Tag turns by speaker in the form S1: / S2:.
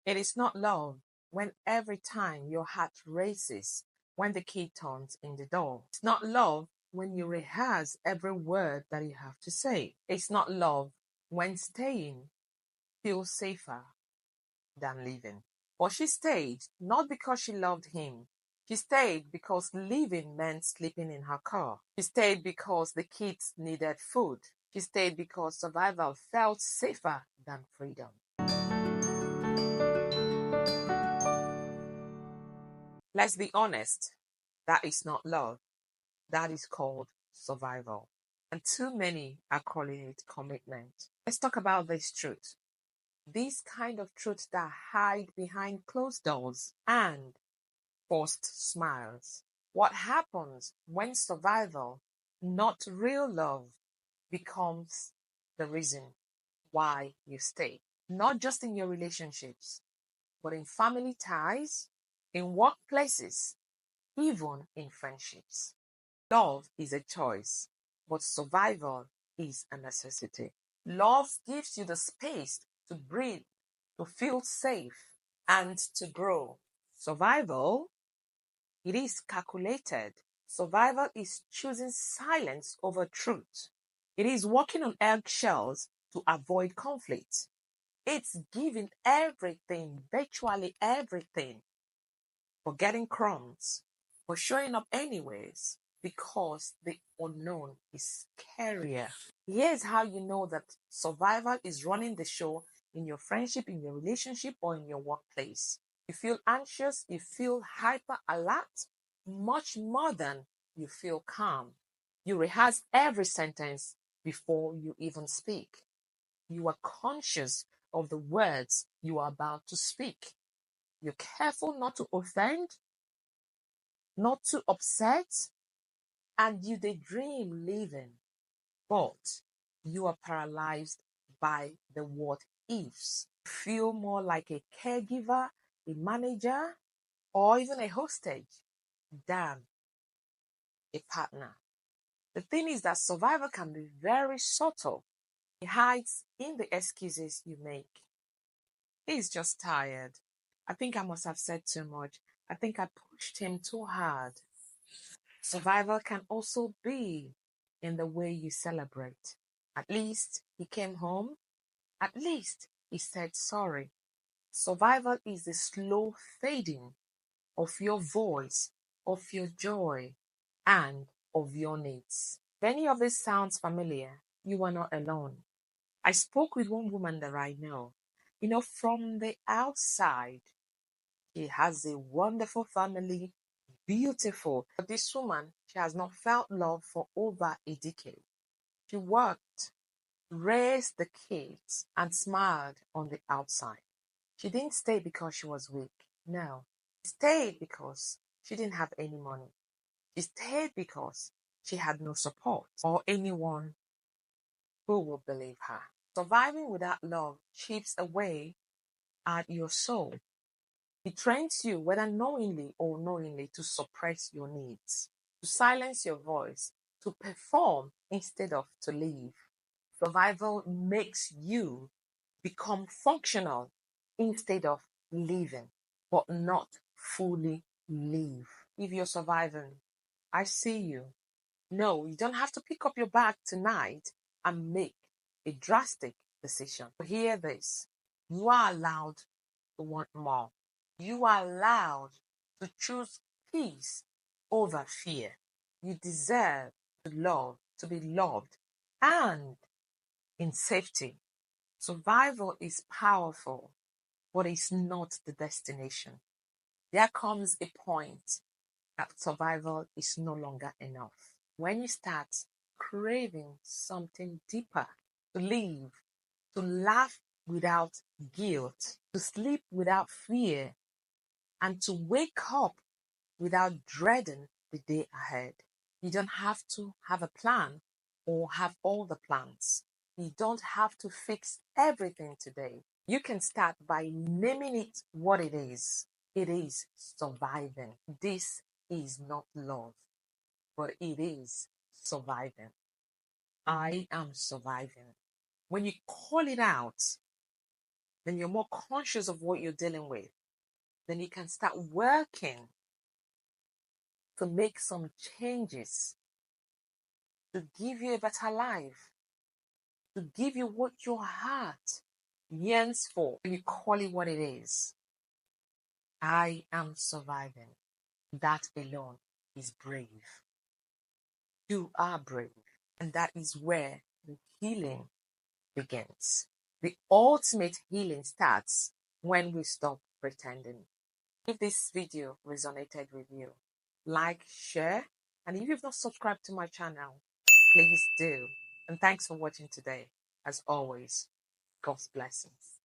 S1: It is not love when every time your heart races when the key turns in the door. It's not love when you rehearse every word that you have to say. It's not love when staying feels safer than leaving. But she stayed not because she loved him. She stayed because leaving meant sleeping in her car. She stayed because the kids needed food. She stayed because survival felt safer than freedom. Let's be honest, that is not love. That is called survival. And too many are calling it commitment. Let's talk about this truth. These kind of truths that hide behind closed doors and forced smiles. What happens when survival, not real love, becomes the reason why you stay? Not just in your relationships, but in family ties, in workplaces, even in friendships. Love is a choice, but survival is a necessity. Love gives you the space to breathe, to feel safe, and to grow. Survival, it is calculated. Survival is choosing silence over truth. It is walking on eggshells to avoid conflict. It's giving everything, virtually everything, for getting crumbs, for showing up anyways, because the unknown is scarier. Here's how you know that survival is running the show in your friendship, in your relationship, or in your workplace. You feel anxious, you feel hyper alert, much more than you feel calm. You rehearse every sentence before you even speak. You are conscious of the words you are about to speak. You're careful not to offend, not to upset, and you daydream living, but you are paralyzed by the what ifs. Feel more like a caregiver, a manager, or even a hostage than a partner. The thing is that survival can be very subtle. It hides in the excuses you make. He's just tired. I think I must have said too much. I think I pushed him too hard. Survival can also be in the way you celebrate. At least he came home. At least he said sorry. Survival is the slow fading of your voice, of your joy, and of your needs. If any of this sounds familiar, you are not alone. I spoke with one woman that I know. From the outside, she has a wonderful family, beautiful. But this woman, she has not felt love for over a decade. She worked, raised the kids, and smiled on the outside. She didn't stay because she was weak. No. She stayed because she didn't have any money. She stayed because she had no support or anyone who will believe her. Surviving without love chips away at your soul. It trains you, whether knowingly or unknowingly, to suppress your needs, to silence your voice, to perform instead of to live. Survival makes you become functional instead of living, but not fully live. If you're surviving, I see you. No, you don't have to pick up your bag tonight and make a drastic decision. Hear this. You are allowed to want more. You are allowed to choose peace over fear. You deserve to love, to be loved, and in safety. Survival is powerful, but it's not the destination. There comes a point that survival is no longer enough. When you start craving something deeper, to live, to laugh without guilt, to sleep without fear, and to wake up without dreading the day ahead. You don't have to have a plan or have all the plans. You don't have to fix everything today. You can start by naming it what it is. It is surviving. This is not love, but it is surviving. I am surviving. When you call it out, then you're more conscious of what you're dealing with. Then you can start working to make some changes to give you a better life, to give you what your heart yearns for. And you call it what it is. I am surviving. That alone is brave. You are brave. And that is where the healing begins. The ultimate healing starts when we stop pretending. If this video resonated with you, like, share, and if you've not subscribed to my channel, please do. And thanks for watching today. As always, God's blessings.